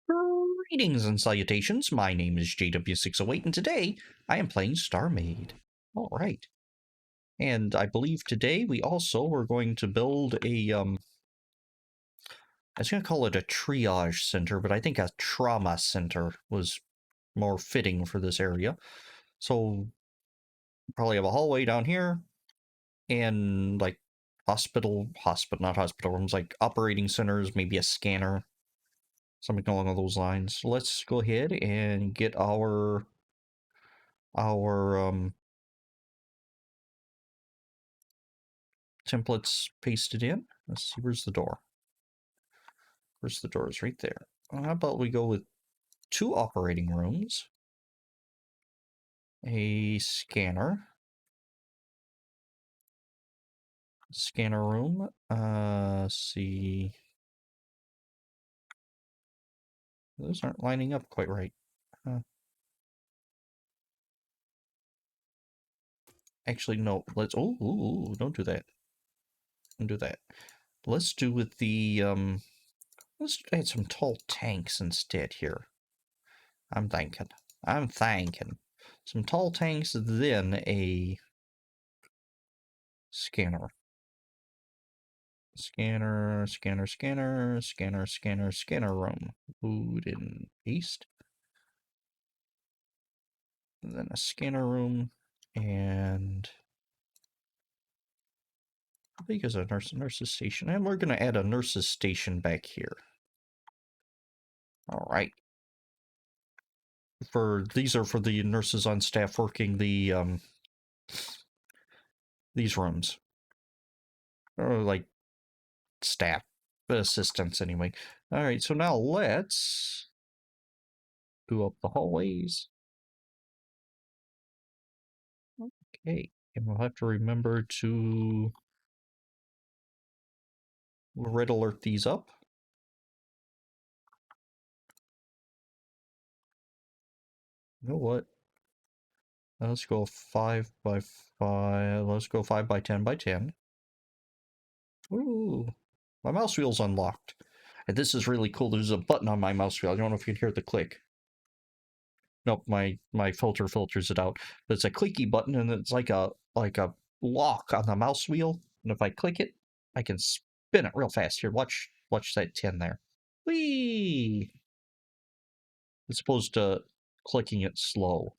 Greetings and salutations, my name is JW608, and today I am playing StarMade. Alright. And I believe today we also are going to build a, I was going to call it a triage center, but I think a trauma center was more fitting for this area. So, probably have a hallway down here, and, like, not hospital rooms, like operating centers, maybe a scanner, something along those lines. So let's go ahead and get our templates pasted in. Let's see, where's the door? Where's the door? Is right there. Well, how about we go with 2 operating rooms, a scanner room. See, those aren't lining up quite right. Actually, no. Let's. Oh, don't do that. Don't do that. Let's do with the Let's add some tall tanks instead here. I'm thinking. Some tall tanks, then a scanner. Scanner room. Food and paste. And then a scanner room. And I think there's a nurse's station. And we're going to add a nurse's station back here. Alright. These are for the nurses on staff working the, these rooms. Or, like, staff. Assistants, anyway. Alright, so now let's go up the hallways. Okay, and we'll have to remember to red alert these up. You know what? Let's go 5 by 5. Let's go 5 by 10 by 10. Ooh, my mouse wheel's unlocked. And this is really cool. There's a button on my mouse wheel. I don't know if you can hear the click. Nope, my filter filters it out. But it's a clicky button, and it's like a lock on the mouse wheel. And if I click it, I can spin it real fast. Here, watch that 10 there. Whee! As opposed to clicking it slow.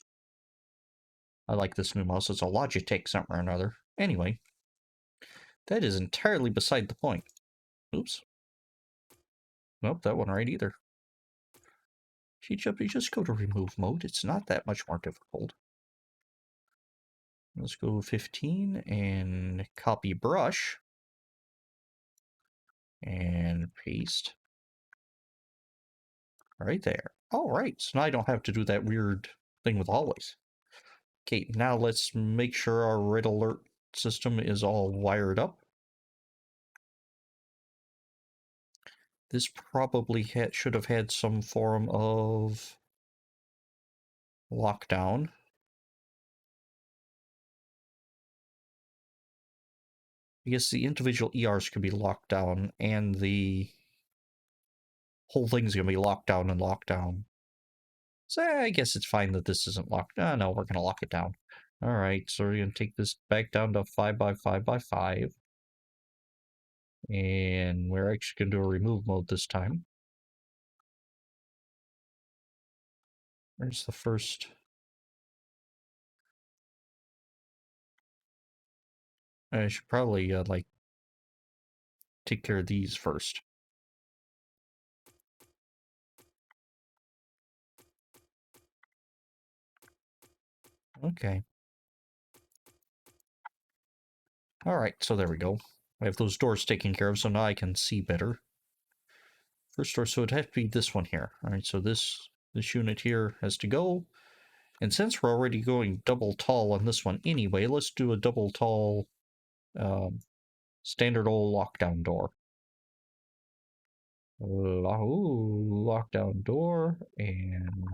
I like this new mouse. It's a Logitech something or another. Anyway, that is entirely beside the point. Oops. Nope, that one right either. You just go to remove mode. It's not that much more difficult. Let's go 15 and copy brush. And paste. Right there. Alright, so now I don't have to do that weird thing with hallways. Okay, now let's make sure our red alert system is all wired up. This probably should have had some form of lockdown. I guess the individual ERs could be locked down, and the whole thing's going to be locked down and locked down. So I guess it's fine that this isn't locked. No, we're going to lock it down. Alright, so we're going to take this back down to 5 by 5 by 5. And we're actually going to do a remove mode this time. Where's the first? I should probably, like, take care of these first. Okay. Alright, so there we go. I have those doors taken care of, so now I can see better. First door, so it'd have to be this one here. Alright, so this unit here has to go. And since we're already going double tall on this one anyway, let's do a double tall standard old lockdown door. Lockdown door, and...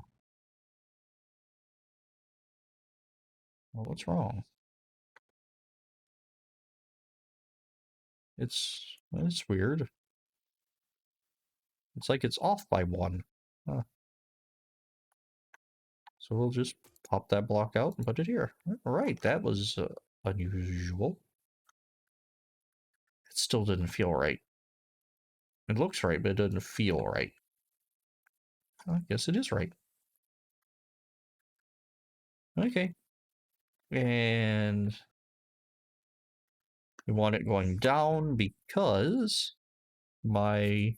Well, what's wrong? It's weird. It's like it's off by 1. So we'll just pop that block out and put it here. All right, that was unusual. It still didn't feel right. It looks right, but it doesn't feel right. I guess it is right. Okay. And we want it going down because my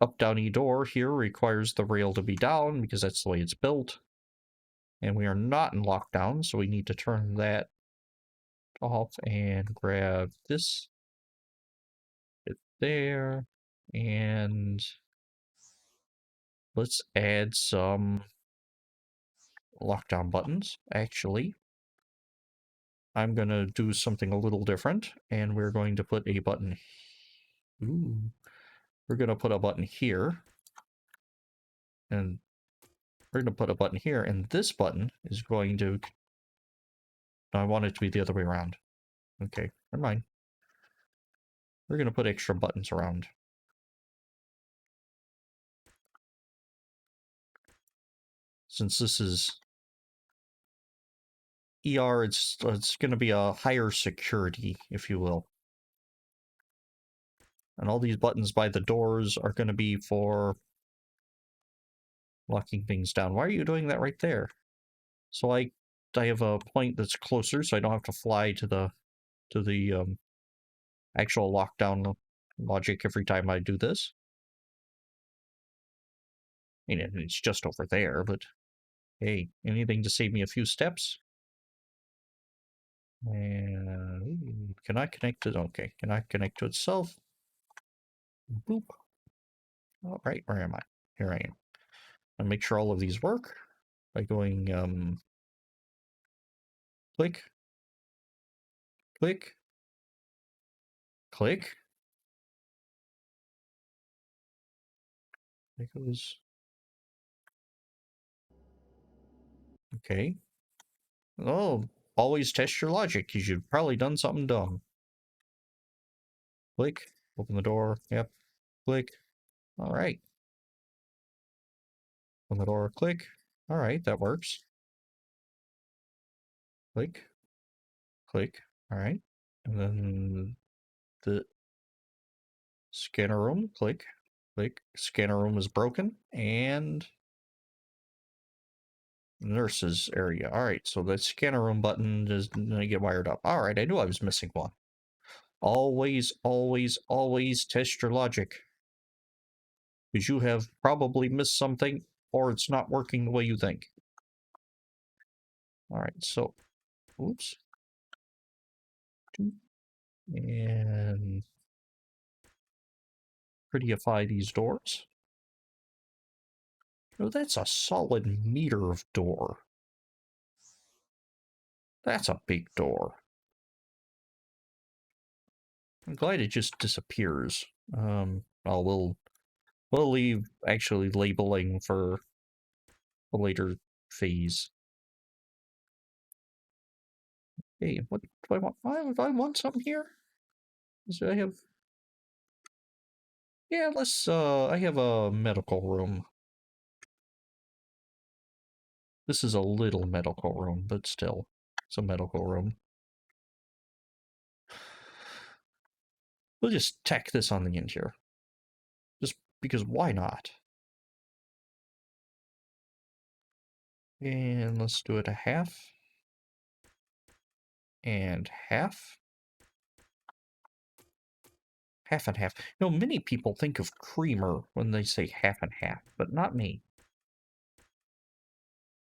up-downy door here requires the rail to be down because that's the way it's built. And we are not in lockdown, so we need to turn that off and grab this bit there. And let's add some lockdown buttons. Actually, I'm going to do something a little different, and we're going to put a button. Ooh. We're going to put a button here, and we're going to put a button here, and this button is going to... No, I want it to be the other way around. Okay, never mind. We're going to put extra buttons around. Since this is ER, it's going to be a higher security, if you will. And all these buttons by the doors are going to be for locking things down. Why are you doing that right there? So I have a point that's closer, so I don't have to fly to the actual lockdown logic every time I do this. I mean, it's just over there, but hey, anything to save me a few steps. And can I connect to... Okay, can I connect to itself? Boop. All right, where am I? Here I am. I'll make sure all of these work by going click, click, click. There goes. Okay. Oh, always test your logic, because you've probably done something dumb. Click, open the door. Yep. Click. All right. Open the door. Click. All right, that works. Click. Click. All right. And then the scanner room. Click. Click. Scanner room is broken. And nurses area. All right, so the scanner room button does not get wired up. All right, I knew I was missing one. Always, always, always test your logic. Because you have probably missed something, or it's not working the way you think. All right, so, oops. And prettyify these doors. Oh, that's a solid meter of door. That's a big door. I'm glad it just disappears. We'll leave actually labeling for a later phase. Hey, what do I want? Do I want something here? So I have... Yeah, let's, I have a medical room. This is a little medical room, but still, it's a medical room. We'll just tack this on the end here. Just because why not? And let's do it a half. And half. Half and half. You know, many people think of creamer when they say half and half, but not me.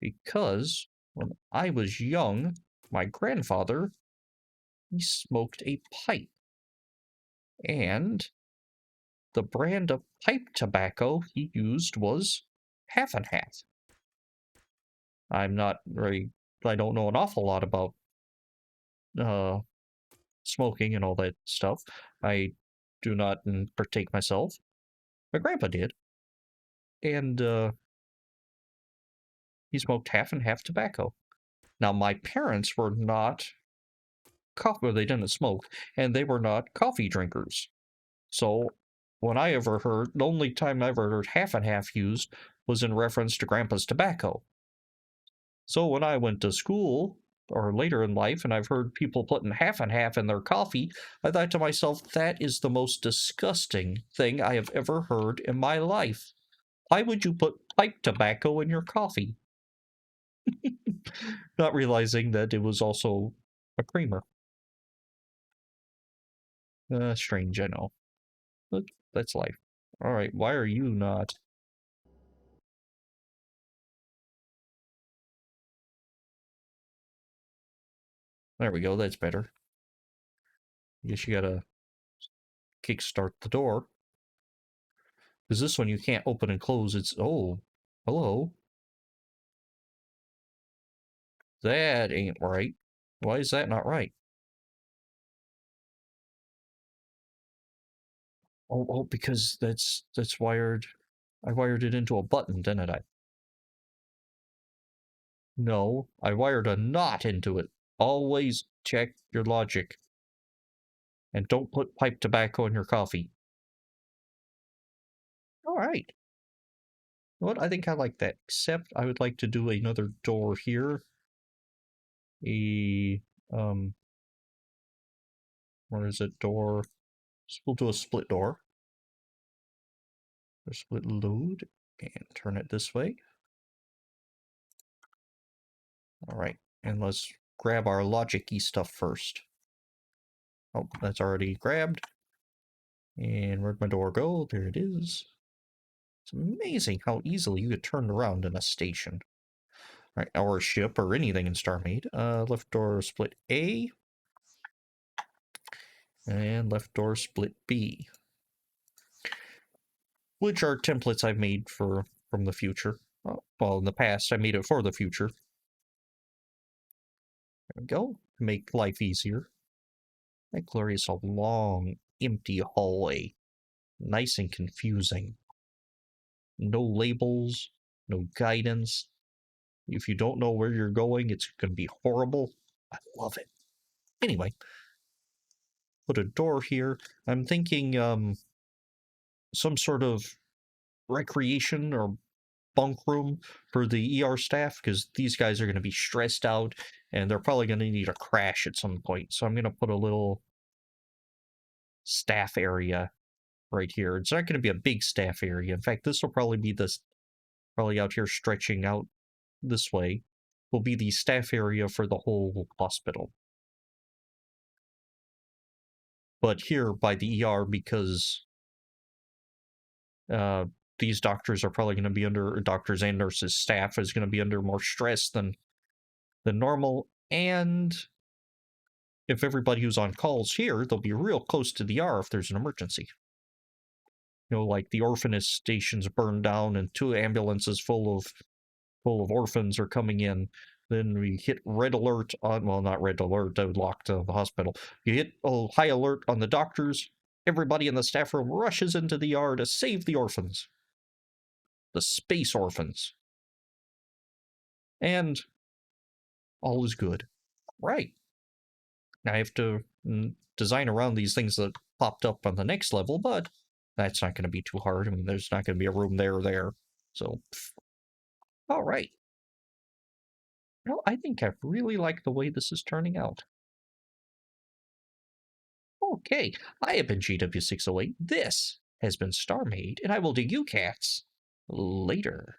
Because when I was young, my grandfather, he smoked a pipe. And the brand of pipe tobacco he used was half and half. I'm not very... I don't know an awful lot about smoking and all that stuff. I do not partake myself. My grandpa did. And he smoked half and half tobacco. Now, my parents were not coffee... Well, they didn't smoke, and they were not coffee drinkers. So when I ever heard, the only time I ever heard half and half used was in reference to Grandpa's tobacco. So when I went to school or later in life and I've heard people putting half and half in their coffee, I thought to myself, that is the most disgusting thing I have ever heard in my life. Why would you put pipe tobacco in your coffee? Not realizing that it was also a creamer. Strange, I know. But that's life. Alright, why are you not? There we go, that's better. I guess you gotta kickstart the door. Because this one you can't open and close. It's, oh, hello. That ain't right. Why is that not right? Oh, because that's wired. I wired it into a button, didn't I? No, I wired a knot into it. Always check your logic. And don't put pipe tobacco in your coffee. Alright. What? I think I like that. Except I would like to do another door here. Um, where is it? Door. We'll do a split door. A split load. And turn it this way. Alright. And let's grab our logic-y stuff first. Oh, that's already grabbed. And where'd my door go? There it is. It's amazing how easily you get turned around in a station. All right, or a ship, or anything in StarMade. Left door split A. And left door split B. Which are templates I've made from the future. Well, in the past, I made it for the future. There we go. Make life easier. That glorious a long, empty hallway. Nice and confusing. No labels, no guidance. If you don't know where you're going, it's going to be horrible. I love it. Anyway, put a door here. I'm thinking some sort of recreation or bunk room for the ER staff, because these guys are going to be stressed out and they're probably going to need a crash at some point. So I'm going to put a little staff area right here. It's not going to be a big staff area. In fact, this will probably be this, probably out here stretching out this way, will be the staff area for the whole hospital. But here by the ER, because these doctors are probably going to be under, doctors and nurses staff is going to be under more stress than normal, and if everybody who's on calls here, they'll be real close to the ER if there's an emergency. You know, like the orphanage station's burned down and 2 ambulances full of orphans are coming in. Then we hit red alert on, well, not red alert, that would lock the hospital. You hit high alert on the doctors. Everybody in the staff room rushes into the ER to save the orphans. The space orphans. And all is good. Right. I have to design around these things that popped up on the next level, but that's not going to be too hard. I mean, there's not going to be a room there or there. So, all right. Well, I think I really like the way this is turning out. Okay, I have been GW608. This has been StarMade, and I will do you cats later.